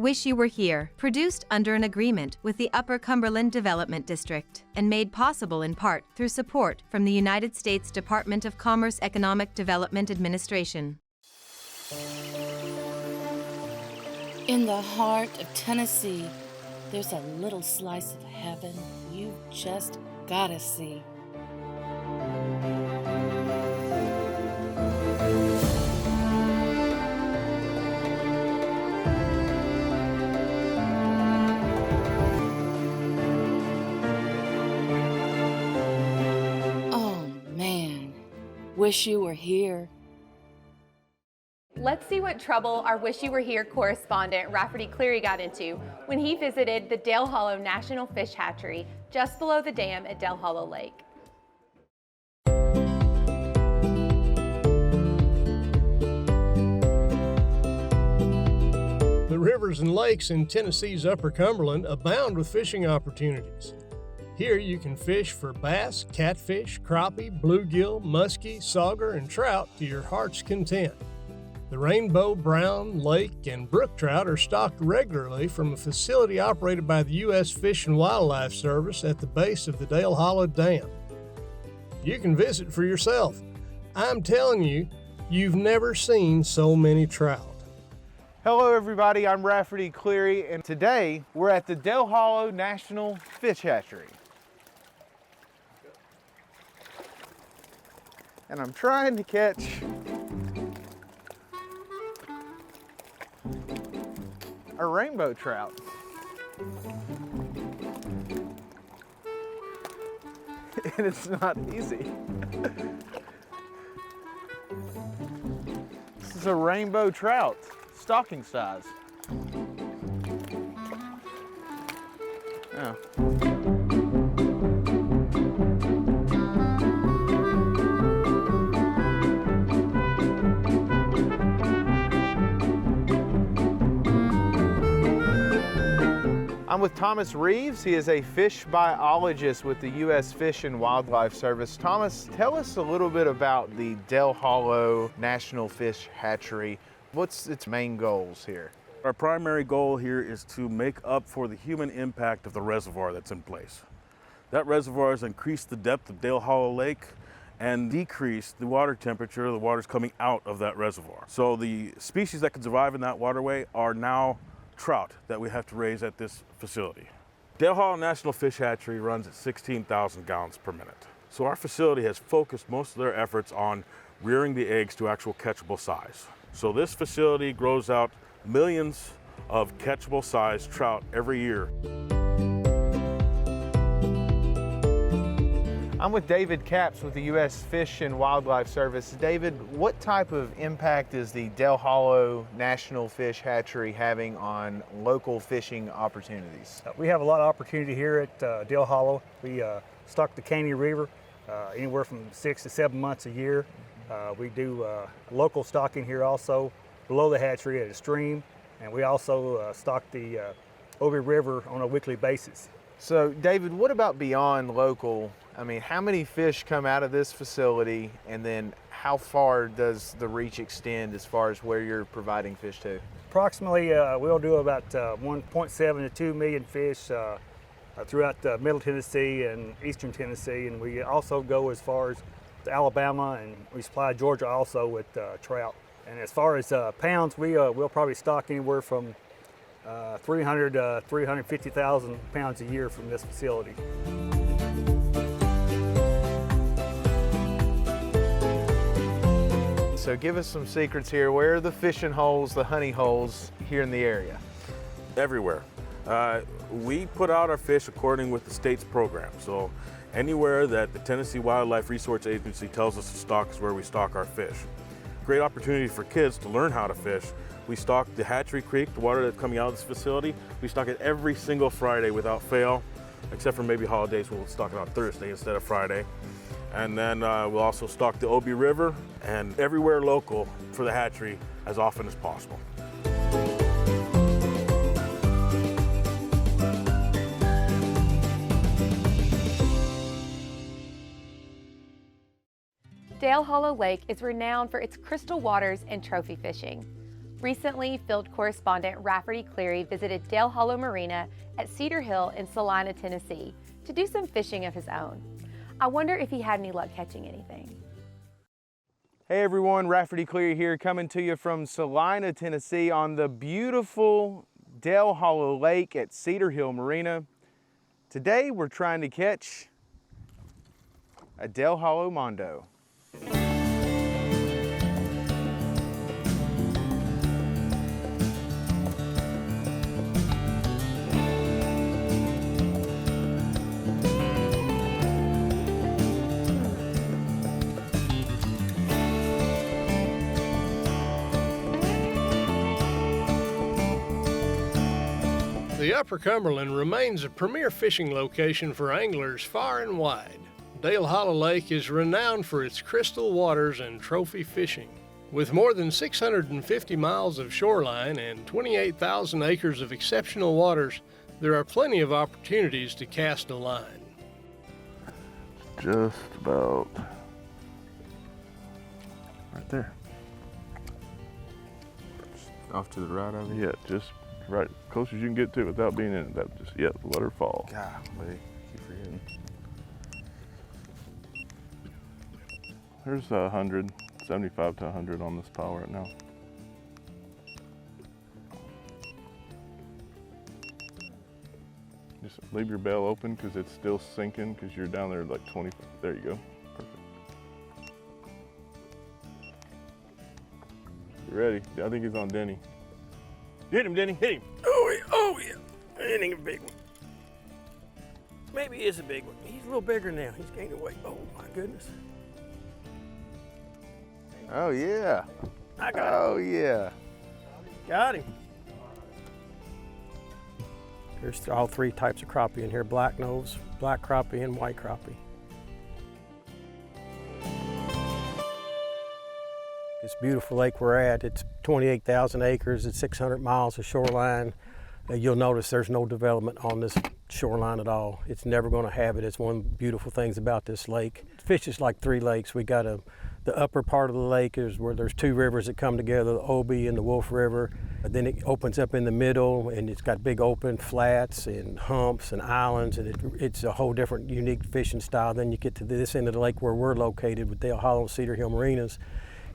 Wish You Were Here, produced under an agreement with the Upper Cumberland Development District and made possible in part through support from the United States Department of Commerce Economic Development Administration. In the heart of Tennessee, there's a little slice of heaven you just gotta see. Oh man, wish you were here. Let's see what trouble our Wish You Were Here correspondent Rafferty Cleary got into when he visited the Dale Hollow National Fish Hatchery just below the dam at Dale Hollow Lake. The rivers and lakes in Tennessee's Upper Cumberland abound with fishing opportunities. Here you can fish for bass, catfish, crappie, bluegill, muskie, sauger, and trout to your heart's content. The rainbow, brown, lake, and brook trout are stocked regularly from a facility operated by the U.S. Fish and Wildlife Service at the base of the Dale Hollow Dam. You can visit for yourself. I'm telling you, you've never seen so many trout. Hello everybody, I'm Rafferty Cleary, and today we're at the Dale Hollow National Fish Hatchery. And I'm trying to catch a rainbow trout. And it's not easy. This is a rainbow trout, stocking size. Yeah. I'm with Thomas Reeves. He is a fish biologist with the U.S. Fish and Wildlife Service. Thomas, tell us a little bit about the Dale Hollow National Fish Hatchery. What's its main goals here? Our primary goal here is to make up for the human impact of the reservoir that's in place. That reservoir has increased the depth of Dale Hollow Lake and decreased the water temperature, the water's coming out of that reservoir. So the species that can survive in that waterway are now trout that we have to raise at this facility. Dale Hollow National Fish Hatchery runs at 16,000 gallons per minute. So our facility has focused most of their efforts on rearing the eggs to actual catchable size. So this facility grows out millions of catchable size trout every year. I'm with David Capps with the U.S. Fish and Wildlife Service. David, what type of impact is the Dale Hollow National Fish Hatchery having on local fishing opportunities? We have a lot of opportunity here at Dale Hollow. We stock the Caney River anywhere from 6 to 7 months a year. We do local stocking here also below the hatchery at a stream, and we also stock the Obie River on a weekly basis. So David, what about beyond local? I mean, how many fish come out of this facility, and then how far does the reach extend as far as where you're providing fish to? Approximately, we'll do about 1.7 to 2 million fish throughout Middle Tennessee and Eastern Tennessee, and we also go as far as to Alabama, and we supply Georgia also with trout. And as far as pounds, we'll probably stock anywhere from 300 to 350,000 pounds a year from this facility. So give us some secrets here. Where are the fishing holes, the honey holes here in the area? Everywhere. We put out our fish according with the state's program. So anywhere that the Tennessee Wildlife Resource Agency tells us to stock is where we stock our fish. Great opportunity for kids to learn how to fish. We stock the Hatchery Creek, the water that's coming out of this facility. We stock it every single Friday without fail, except for maybe holidays. We'll stock it on Thursday instead of Friday. And then we'll also stock the Obie River and everywhere local for the hatchery as often as possible. Dale Hollow Lake is renowned for its crystal waters and trophy fishing. Recently, field correspondent Rafferty Cleary visited Dale Hollow Marina at Cedar Hill in Salina, Tennessee, to do some fishing of his own. I wonder if he had any luck catching anything. Hey everyone, Rafferty Cleary here, coming to you from Salina, Tennessee on the beautiful Dale Hollow Lake at Cedar Hill Marina. Today we're trying to catch a Dale Hollow Mondo. The Upper Cumberland remains a premier fishing location for anglers far and wide. Dale Hollow Lake is renowned for its crystal waters and trophy fishing. With more than 650 miles of shoreline and 28,000 acres of exceptional waters, there are plenty of opportunities to cast a line. Just about right there. Off to the right of it? Yeah, just right, close as you can get to it without being in it. That just, yeah, let her fall. Golly, keep forgetting. There's 100, 75 to 100 on this pile right now. Just leave your bail open because it's still sinking because you're down there like 20, there you go, perfect. You ready? I think he's on Denny. Hit him, Denny, hit him. Oh yeah, it ain't a big one. Maybe he is a big one. He's a little bigger now. He's gaining weight. Oh my goodness. Oh yeah. I got Oh yeah. him. Got him. There's all three types of crappie in here: black nose, black crappie, and white crappie. This beautiful lake we're at, it's 28,000 acres, it's 600 miles of shoreline. You'll notice there's no development on this shoreline at all. It's never going to have it. It's one of the beautiful things about this lake. It fishes like three lakes. We got the upper part of the lake is where there's two rivers that come together, the Obie and the Wolf River. Then it opens up in the middle, and it's got big open flats and humps and islands, and it's a whole different, unique fishing style. Then you get to this end of the lake where we're located with Dale Hollow and Cedar Hill Marinas.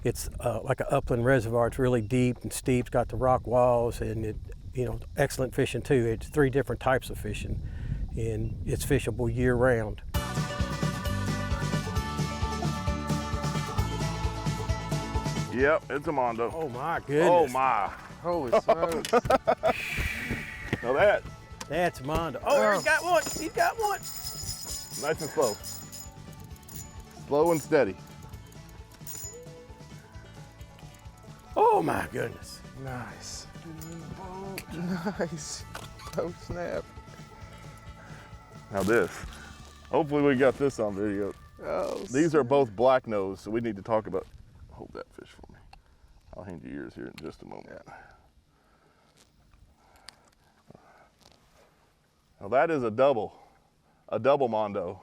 It's like an upland reservoir. It's really deep and steep. It's got the rock walls, and excellent fishing too. It's three different types of fishing, and it's fishable year round. Yep, it's a Mondo. Oh my goodness. Oh my. Holy smokes. Now That's Mondo. Oh, he's got one. He's got one. nice and slow. Slow and steady. Oh my goodness. Nice. Nice. Oh snap. Now this. Hopefully we got this on video. Oh, These are both black nose, so we need to talk about. Hold that fish for me. I'll hand you yours here in just a moment. Yeah. Now that is a double Mondo.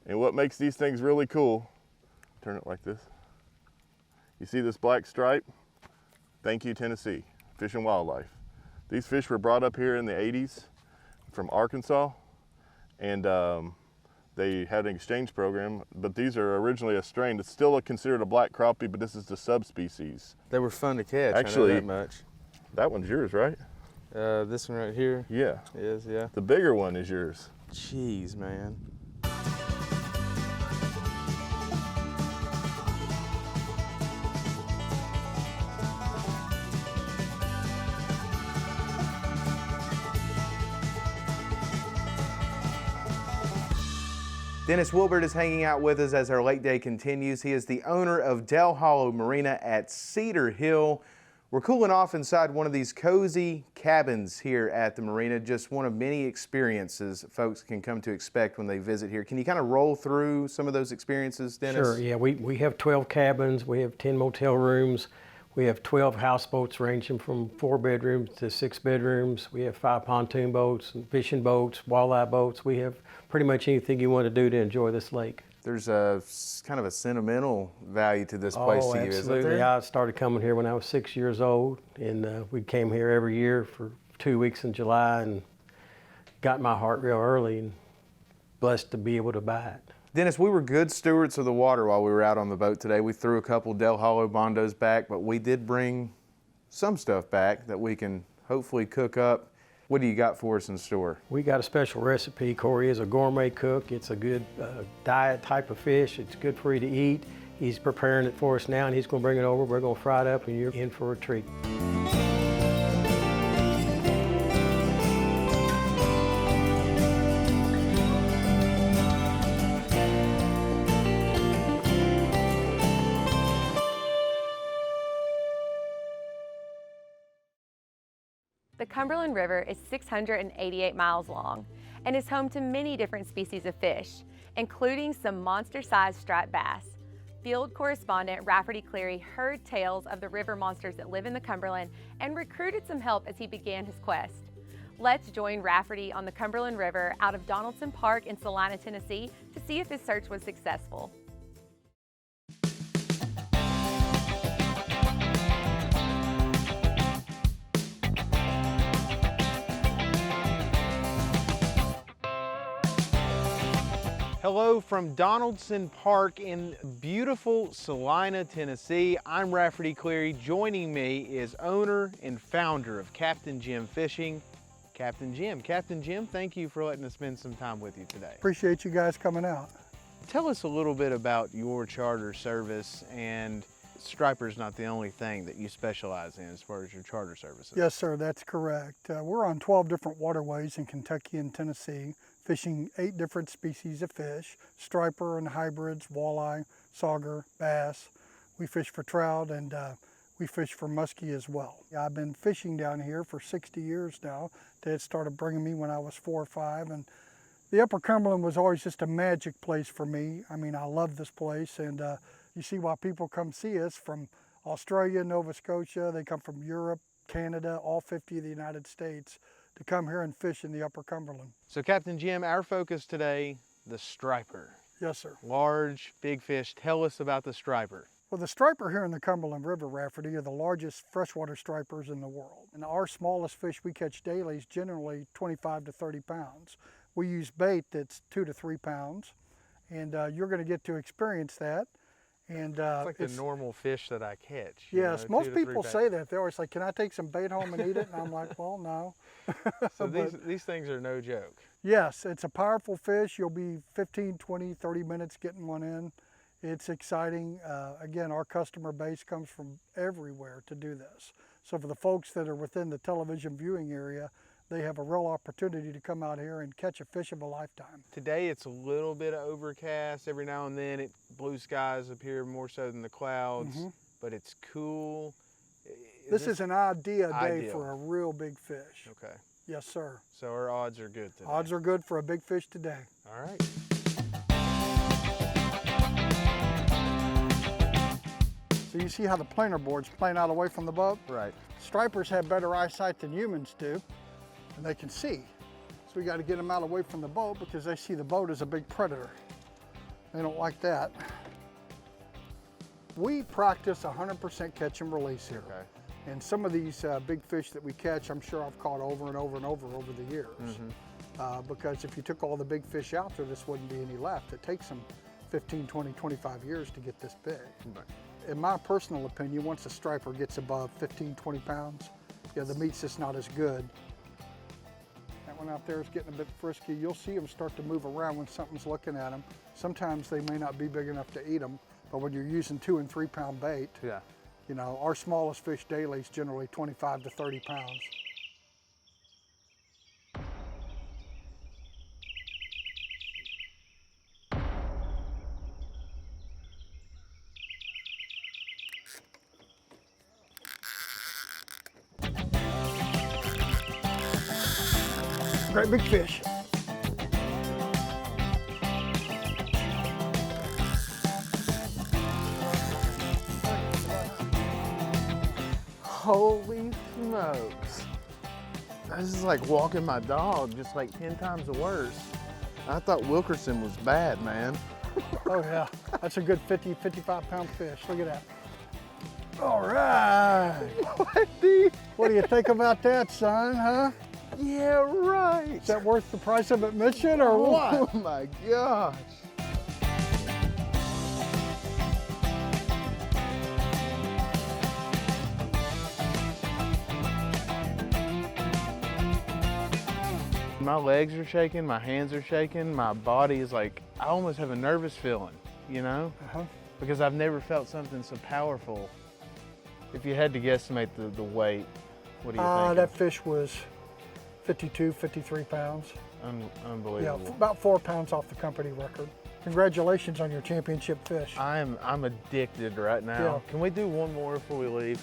And what makes these things really cool, turn it like this. You see this black stripe? Thank you, Tennessee, Fish and Wildlife. These fish were brought up here in the 80s from Arkansas, and they had an exchange program, but these are originally a strain. It's still considered a black crappie, but this is the subspecies. They were fun to catch. Actually, I know that much. That one's yours, right? This one right here Yeah. is, yeah. The bigger one is yours. Jeez, man. Dennis Wilbert is hanging out with us as our lake day continues. He is the owner of Dale Hollow Marina at Cedar Hill. We're cooling off inside one of these cozy cabins here at the marina, just one of many experiences folks can come to expect when they visit here. Can you kind of roll through some of those experiences, Dennis? Sure, yeah, we have 12 cabins, we have 10 motel rooms, we have 12 houseboats ranging from 4 bedrooms to 6 bedrooms. We have 5 pontoon boats, fishing boats, walleye boats. We have pretty much anything you want to do to enjoy this lake. There's a kind of a sentimental value to this place to you, isn't absolutely. there? I started coming here when I was 6 years old, and we came here every year for 2 weeks in July and got my heart real early and blessed to be able to buy it. Dennis, we were good stewards of the water while we were out on the boat today. We threw a couple Del Hollow Bondos back, but we did bring some stuff back that we can hopefully cook up. What do you got for us in store? We got a special recipe. Corey is a gourmet cook. It's a good diet type of fish. It's good for you to eat. He's preparing it for us now, and he's going to bring it over. We're going to fry it up, and you're in for a treat. The Cumberland River is 688 miles long and is home to many different species of fish, including some monster-sized striped bass. Field correspondent Rafferty Cleary heard tales of the river monsters that live in the Cumberland and recruited some help as he began his quest. Let's join Rafferty on the Cumberland River out of Donaldson Park in Salina, Tennessee to see if his search was successful. Hello from Donaldson Park in beautiful Salina, Tennessee. I'm Rafferty Cleary. Joining me is owner and founder of Captain Jim Fishing, Captain Jim. Captain Jim, thank you for letting us spend some time with you today. Appreciate you guys coming out. Tell us a little bit about your charter service, and striper's not the only thing that you specialize in as far as your charter services. Yes, sir, that's correct. We're on 12 different waterways in Kentucky and Tennessee, fishing 8 different species of fish, striper and hybrids, walleye, sauger, bass. We fish for trout, and we fish for muskie as well. I've been fishing down here for 60 years now. Dad started bringing me when I was 4 or 5, and the Upper Cumberland was always just a magic place for me. I mean, I love this place, and you see why people come see us from Australia, Nova Scotia. They come from Europe, Canada, all 50 of the United States to come here and fish in the Upper Cumberland. So Captain Jim, our focus today, the striper. Yes, sir. Large, big fish. Tell us about the striper. Well, the striper here in the Cumberland River, Rafferty, are the largest freshwater stripers in the world. And our smallest fish we catch daily is generally 25 to 30 pounds. We use bait that's 2 to 3 pounds, and you're going to get to experience that. And it's like the normal fish that I catch. Yes, most people say that. They're always like, can I take some bait home and eat it? And I'm like, well, no. So these things are no joke. Yes, it's a powerful fish. You'll be 15, 20, 30 minutes getting one in. It's exciting. Again, our customer base comes from everywhere to do this. So for the folks that are within the television viewing area, they have a real opportunity to come out here and catch a fish of a lifetime. Today it's a little bit of overcast. Every now and then blue skies appear more so than the clouds, but it's cool. This is an ideal day for a real big fish. Okay. Yes, sir. So our odds are good today. Odds are good for a big fish today. All right. So you see how the planer board's playing out away from the boat? Right. Stripers have better eyesight than humans do, and they can see. So we got to get them out away from the boat because they see the boat as a big predator. They don't like that. We practice 100% catch and release here. Okay. And some of these big fish that we catch, I'm sure I've caught over and over and over the years. Because if you took all the big fish out there, this wouldn't be any left. It takes them 15, 20, 25 years to get this big. Right. In my personal opinion, once a striper gets above 15, 20 pounds, yeah, the meat's just not as good. That one out there is getting a bit frisky. You'll see them start to move around when something's looking at them. Sometimes they may not be big enough to eat them, but when you're using 2 and 3 pound bait, you know, our smallest fish daily is generally 25 to 30 pounds. Great big fish. Holy smokes. This is like walking my dog, just like 10 times worse. I thought Wilkerson was bad, man. Oh yeah, that's a good 50, 55 pound fish. Look at that. All right. What do you think about that, son, huh? Yeah, right. Is that worth the price of admission or what? Oh my gosh. My legs are shaking, my hands are shaking, my body is like, I almost have a nervous feeling, you know? Because I've never felt something so powerful. If you had to guesstimate the weight, what do you think? That fish was 52, 53 pounds. Unbelievable. Yeah, about 4 pounds off the company record. Congratulations on your championship fish. I'm addicted right now. Yeah. Can we do one more before we leave?